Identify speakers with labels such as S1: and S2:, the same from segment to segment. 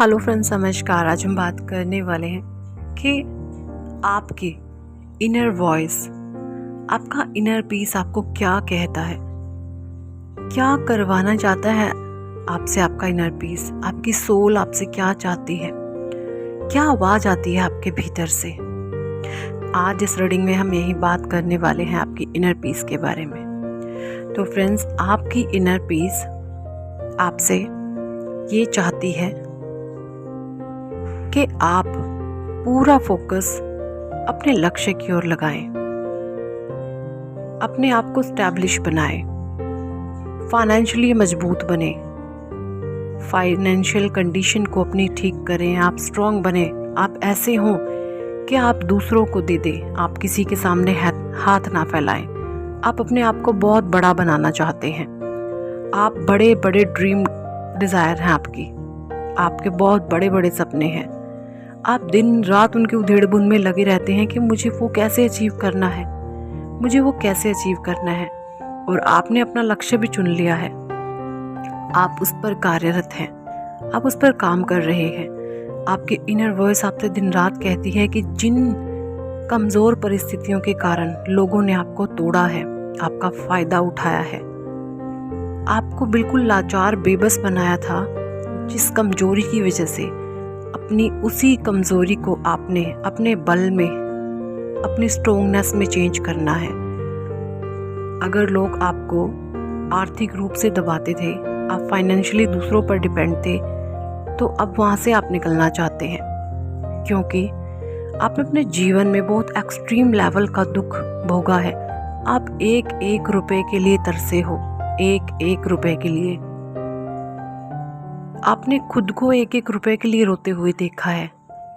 S1: Hello friends, नमस्कार। आज हम बात करने वाले हैं कि आपकी इनर वॉइस, आपका इनर पीस आपको क्या कहता है, क्या करवाना चाहता है आपसे आपका इनर पीस, आपकी सोल आपसे क्या चाहती है, क्या आवाज़ आती है आपके भीतर से। आज इस रीडिंग में हम यही बात करने वाले हैं आपकी इनर पीस के बारे में। तो फ्रेंड्स, आपकी इनर पीस आपसे ये चाहती है कि आप पूरा फोकस अपने लक्ष्य की ओर लगाएं, अपने आप को स्टैब्लिश बनाएं, फाइनेंशियली मजबूत बने, फाइनेंशियल कंडीशन को अपनी ठीक करें, आप स्ट्रांग बने, आप ऐसे हों कि आप दूसरों को दे दें, आप किसी के सामने हाथ ना फैलाएं। आप अपने आप को बहुत बड़ा बनाना चाहते हैं, आप बड़े बड़े ड्रीम डिज़ायर हैं आपके बहुत बड़े बड़े सपने हैं। आप दिन रात उनके उधेड़-बुन में लगे रहते हैं कि मुझे वो कैसे अचीव करना है, मुझे वो कैसे अचीव करना है, और आपने अपना लक्ष्य भी चुन लिया है। आप उस पर कार्यरत हैं, आप उस पर काम कर रहे हैं। आपकी इनर वॉइस आपसे दिन रात कहती है कि जिन कमज़ोर परिस्थितियों के कारण लोगों ने आपको तोड़ा है, आपका फ़ायदा उठाया है, आपको बिल्कुल लाचार बेबस बनाया था, जिस कमजोरी की वजह से अपनी उसी कमज़ोरी को आपने अपने बल में, अपनी स्ट्रोंगनेस में चेंज करना है। अगर लोग आपको आर्थिक रूप से दबाते थे, आप फाइनेंशियली दूसरों पर डिपेंड थे, तो अब वहाँ से आप निकलना चाहते हैं, क्योंकि आपने अपने जीवन में बहुत एक्सट्रीम लेवल का दुख भोगा है। आप एक एक रुपए के लिए तरसे हो, एक एक रुपए के लिए। आपने खुद को एक एक रुपए के लिए रोते हुए देखा है,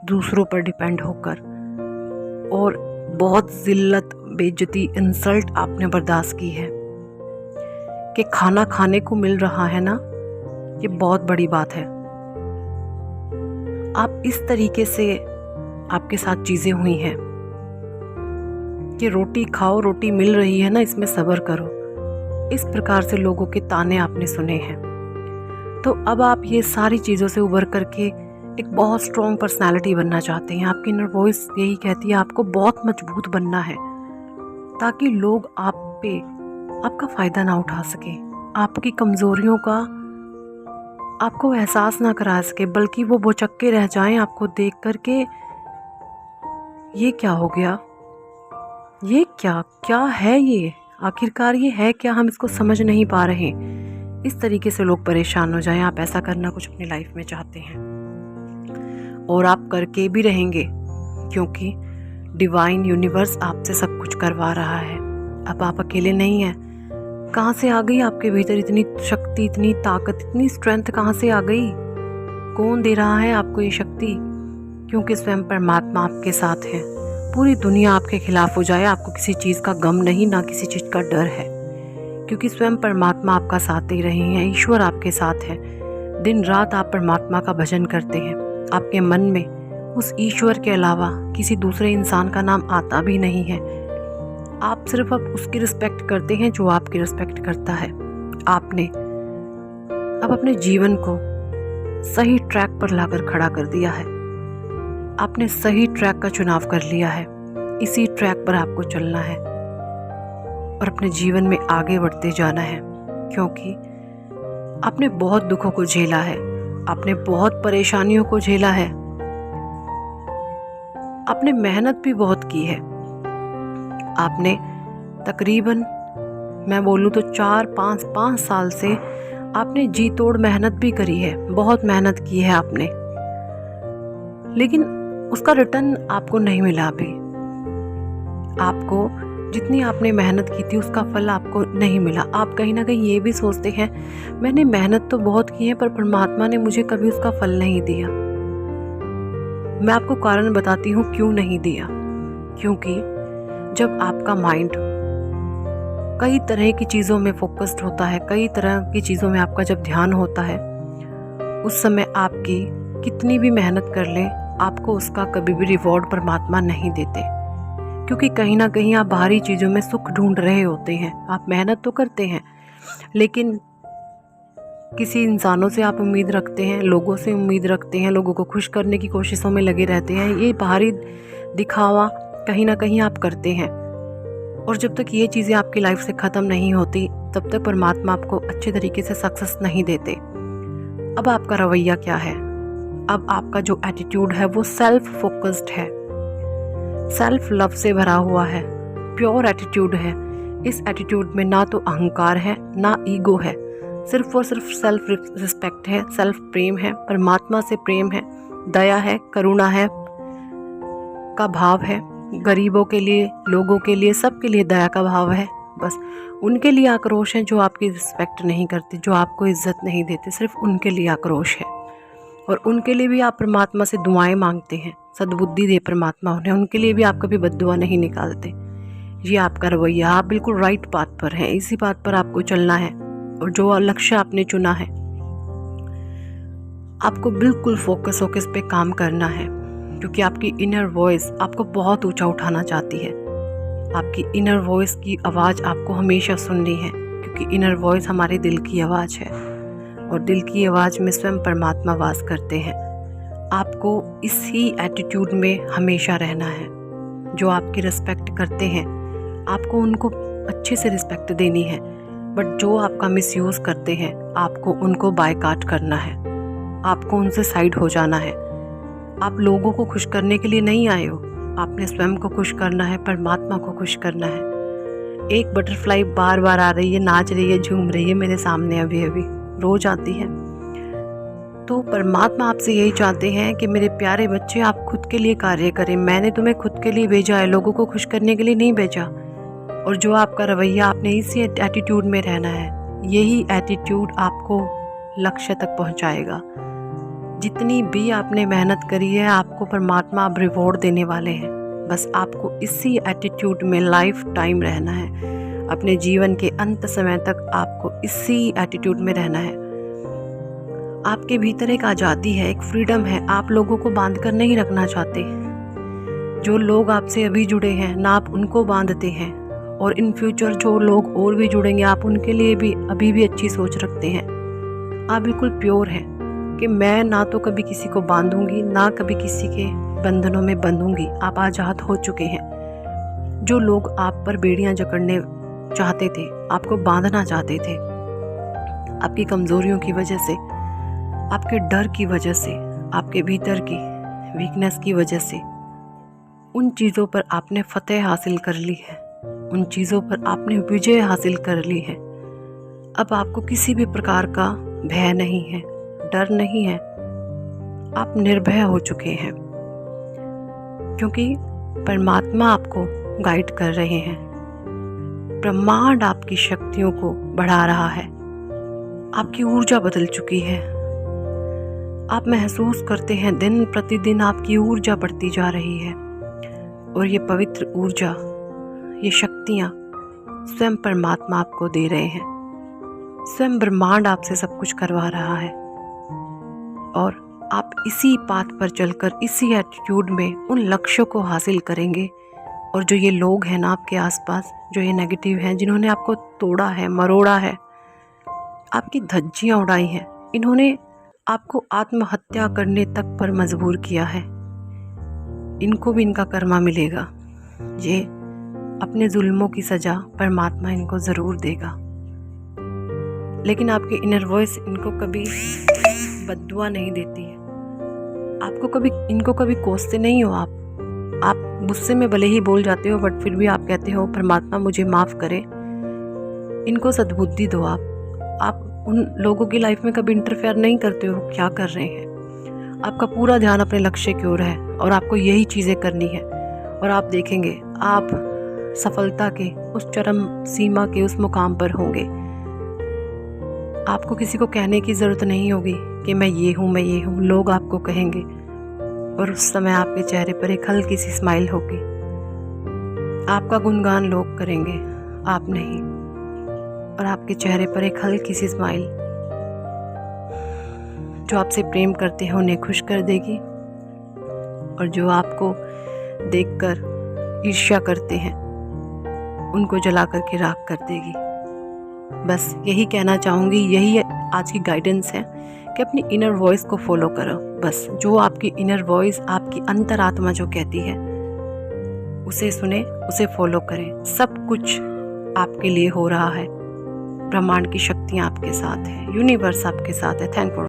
S1: दूसरों पर डिपेंड होकर, और बहुत जिल्लत, बेइज्जती, इंसल्ट आपने बर्दाश्त की है। कि खाना खाने को मिल रहा है ना, ये बहुत बड़ी बात है। आप इस तरीके से आपके साथ चीज़ें हुई हैं कि रोटी खाओ, रोटी मिल रही है ना, इसमें सब्र करो। इस प्रकार से लोगों के ताने आपने सुने हैं। तो अब आप ये सारी चीज़ों से उबर करके एक बहुत स्ट्रॉन्ग पर्सनालिटी बनना चाहते हैं। आपकी इनर वॉइस यही कहती है आपको बहुत मजबूत बनना है, ताकि लोग आप पे आपका फ़ायदा ना उठा सकें, आपकी कमज़ोरियों का आपको एहसास ना करा सके, बल्कि वो भौचक्के रह जाएं आपको देख कर के, ये क्या हो गया, ये क्या क्या है, ये आखिरकार ये है क्या, हम इसको समझ नहीं पा रहे। इस तरीके से लोग परेशान हो जाएं। आप ऐसा करना कुछ अपनी लाइफ में चाहते हैं, और आप करके भी रहेंगे, क्योंकि डिवाइन यूनिवर्स आपसे सब कुछ करवा रहा है। अब आप अकेले नहीं हैं। कहाँ से आ गई आपके भीतर इतनी शक्ति, इतनी ताकत, इतनी स्ट्रेंथ कहाँ से आ गई? कौन दे रहा है आपको ये शक्ति? क्योंकि स्वयं परमात्मा आपके साथ है। पूरी दुनिया आपके खिलाफ हो जाए, आपको किसी चीज़ का गम नहीं, ना किसी चीज़ का डर है, क्योंकि स्वयं परमात्मा आपका साथ दे रहे हैं, ईश्वर आपके साथ है। दिन रात आप परमात्मा का भजन करते हैं, आपके मन में उस ईश्वर के अलावा किसी दूसरे इंसान का नाम आता भी नहीं है। आप सिर्फ अब उसकी रिस्पेक्ट करते हैं जो आपकी रिस्पेक्ट करता है। आपने अब अपने जीवन को सही ट्रैक पर लाकर खड़ा कर दिया है। आपने सही ट्रैक का चुनाव कर लिया है। इसी ट्रैक पर आपको चलना है और अपने जीवन में आगे बढ़ते जाना है, क्योंकि आपने बहुत दुखों को झेला है, आपने बहुत परेशानियों को झेला है, आपने मेहनत भी बहुत की है। आपने तकरीबन, मैं बोलूँ तो 4-5 साल से आपने जी तोड़ मेहनत भी करी है, बहुत मेहनत की है आपने, लेकिन उसका रिटर्न आपको नहीं मिला अभी। आपको जितनी आपने मेहनत की थी उसका फल आपको नहीं मिला। आप कहीं ना कहीं ये भी सोचते हैं, मैंने मेहनत तो बहुत की है, पर परमात्मा ने मुझे कभी उसका फल नहीं दिया। मैं आपको कारण बताती हूँ क्यों नहीं दिया। क्योंकि जब आपका माइंड कई तरह की चीज़ों में फोकस्ड होता है, कई तरह की चीज़ों में आपका जब ध्यान होता है, उस समय आपकी कितनी भी मेहनत कर लें, आपको उसका कभी भी रिवॉर्ड परमात्मा नहीं देते। क्योंकि कहीं ना कहीं आप बाहरी चीज़ों में सुख ढूंढ रहे होते हैं। आप मेहनत तो करते हैं, लेकिन किसी इंसानों से आप उम्मीद रखते हैं, लोगों से उम्मीद रखते हैं, लोगों को खुश करने की कोशिशों में लगे रहते हैं। ये बाहरी दिखावा कहीं ना कहीं आप करते हैं, और जब तक ये चीज़ें आपकी लाइफ से ख़त्म नहीं होती तब तक परमात्मा आपको अच्छे तरीके से सक्सेस नहीं देते। अब आपका रवैया क्या है? अब आपका जो एटीट्यूड है वो सेल्फ फोकस्ड है, सेल्फ लव से भरा हुआ है, प्योर एटीट्यूड है। इस एटीट्यूड में ना तो अहंकार है ना ईगो है, सिर्फ और सिर्फ सेल्फ रिस्पेक्ट है, सेल्फ प्रेम है, परमात्मा से प्रेम है, दया है, करुणा है का भाव है, गरीबों के लिए, लोगों के लिए, सबके लिए दया का भाव है। बस उनके लिए आक्रोश है जो आपकी रिस्पेक्ट नहीं करते, जो आपको इज्जत नहीं देते, सिर्फ उनके लिए आक्रोश है। और उनके लिए भी आप परमात्मा से दुआएं मांगते हैं, सद्बुद्धि दे परमात्मा उन्हें, उनके लिए भी आप कभी बद्दुआ नहीं निकालते। ये आपका रवैया, आप बिल्कुल राइट पाथ पर हैं, इसी बात पर आपको चलना है। और जो लक्ष्य आपने चुना है आपको बिल्कुल फोकस होकर इस पे काम करना है, क्योंकि आपकी इनर वॉइस आपको बहुत ऊंचा उठाना चाहती है। आपकी इनर वॉइस की आवाज़ आपको हमेशा सुननी है, क्योंकि इनर वॉइस हमारे दिल की आवाज़ है, और दिल की आवाज़ में स्वयं परमात्मा वास करते हैं। आपको इसी एटीट्यूड में हमेशा रहना है। जो आपकी रिस्पेक्ट करते हैं आपको उनको अच्छे से रिस्पेक्ट देनी है, बट जो आपका मिसयूज़ करते हैं आपको उनको बायकॉट करना है, आपको उनसे साइड हो जाना है। आप लोगों को खुश करने के लिए नहीं आए हो, आपने स्वयं को खुश करना है, परमात्मा को खुश करना है। एक बटरफ्लाई बार बार आ रही है, नाच रही है, झूम रही है मेरे सामने, अभी अभी रोज आती है। तो परमात्मा आपसे यही चाहते हैं कि मेरे प्यारे बच्चे आप खुद के लिए कार्य करें। मैंने तुम्हें खुद के लिए भेजा है, लोगों को खुश करने के लिए नहीं भेजा। और जो आपका रवैया, आपने इसी एटीट्यूड में रहना है। यही एटीट्यूड आपको लक्ष्य तक पहुंचाएगा। जितनी भी आपने मेहनत करी है आपको परमात्मा अब रिवॉर्ड देने वाले हैं। बस आपको इसी एटीट्यूड में लाइफ टाइम रहना है, अपने जीवन के अंत समय तक आपको इसी एटीट्यूड में रहना है। आपके भीतर एक आज़ादी है, एक फ्रीडम है, आप लोगों को बांध कर नहीं रखना चाहते। जो लोग आपसे अभी जुड़े हैं ना आप उनको बांधते हैं, और इन फ्यूचर जो लोग और भी जुड़ेंगे आप उनके लिए भी अभी भी अच्छी सोच रखते हैं। आप बिल्कुल प्योर हैं कि मैं ना तो कभी किसी को बांधूंगी ना कभी किसी के बंधनों में बंधूंगी। आप आज़ाद हो चुके हैं। जो लोग आप पर बेड़ियां जकड़ने चाहते थे, आपको बांधना चाहते थे, आपकी कमज़ोरियों की वजह से, आपके डर की वजह से, आपके भीतर की वीकनेस की वजह से, उन चीज़ों पर आपने फतेह हासिल कर ली है, उन चीज़ों पर आपने विजय हासिल कर ली है। अब आपको किसी भी प्रकार का भय नहीं है, डर नहीं है, आप निर्भय हो चुके हैं, क्योंकि परमात्मा आपको गाइड कर रहे हैं। ब्रह्मांड आपकी शक्तियों को बढ़ा रहा है, आपकी ऊर्जा बदल चुकी है। आप महसूस करते हैं दिन प्रतिदिन आपकी ऊर्जा बढ़ती जा रही है, और ये पवित्र ऊर्जा, ये शक्तियाँ स्वयं परमात्मा आपको दे रहे हैं। स्वयं ब्रह्मांड आपसे सब कुछ करवा रहा है, और आप इसी पाथ पर चलकर इसी एटीट्यूड में उन लक्ष्यों को हासिल करेंगे। और जो ये लोग हैं ना आपके आसपास, जो ये नेगेटिव हैं, जिन्होंने आपको तोड़ा है, मरोड़ा है, आपकी धज्जियाँ उड़ाई हैं, इन्होंने आपको आत्महत्या करने तक पर मजबूर किया है, इनको भी इनका कर्मा मिलेगा। ये अपने जुल्मों की सज़ा परमात्मा इनको ज़रूर देगा। लेकिन आपकी इनर वॉइस इनको कभी बद्दुआ नहीं देती है, आपको कभी, इनको कभी कोसते नहीं हो। आप गुस्से में भले ही बोल जाते हो, बट फिर भी आप कहते हो परमात्मा मुझे माफ़ करे। इनको सद्बुद्धि दो। आप उन लोगों की लाइफ में कभी इंटरफेयर नहीं करते हो क्या कर रहे हैं। आपका पूरा ध्यान अपने लक्ष्य की ओर है, और आपको यही चीज़ें करनी है। और आप देखेंगे आप सफलता के उस चरम सीमा के उस मुकाम पर होंगे। आपको किसी को कहने की ज़रूरत नहीं होगी कि मैं ये हूँ, मैं ये हूँ। लोग आपको कहेंगे, और उस समय आपके चेहरे पर एक हल्की सी स्माइल होगी। आपका गुणगान लोग करेंगे, आप नहीं। और आपके चेहरे पर एक हल्की सी स्माइल जो आपसे प्रेम करते हैं उन्हें खुश कर देगी, और जो आपको देखकर ईर्ष्या करते हैं उनको जला करके राख कर देगी। बस यही कहना चाहूँगी, यही आज की गाइडेंस है कि अपनी इनर वॉइस को फॉलो करो। बस जो आपकी इनर वॉइस, आपकी अंतरात्मा जो कहती है, उसे सुने, उसे फॉलो करें। सब कुछ आपके लिए हो रहा है। ब्रह्मांड की शक्तियाँ आपके साथ है, यूनिवर्स आपके साथ है। Thank for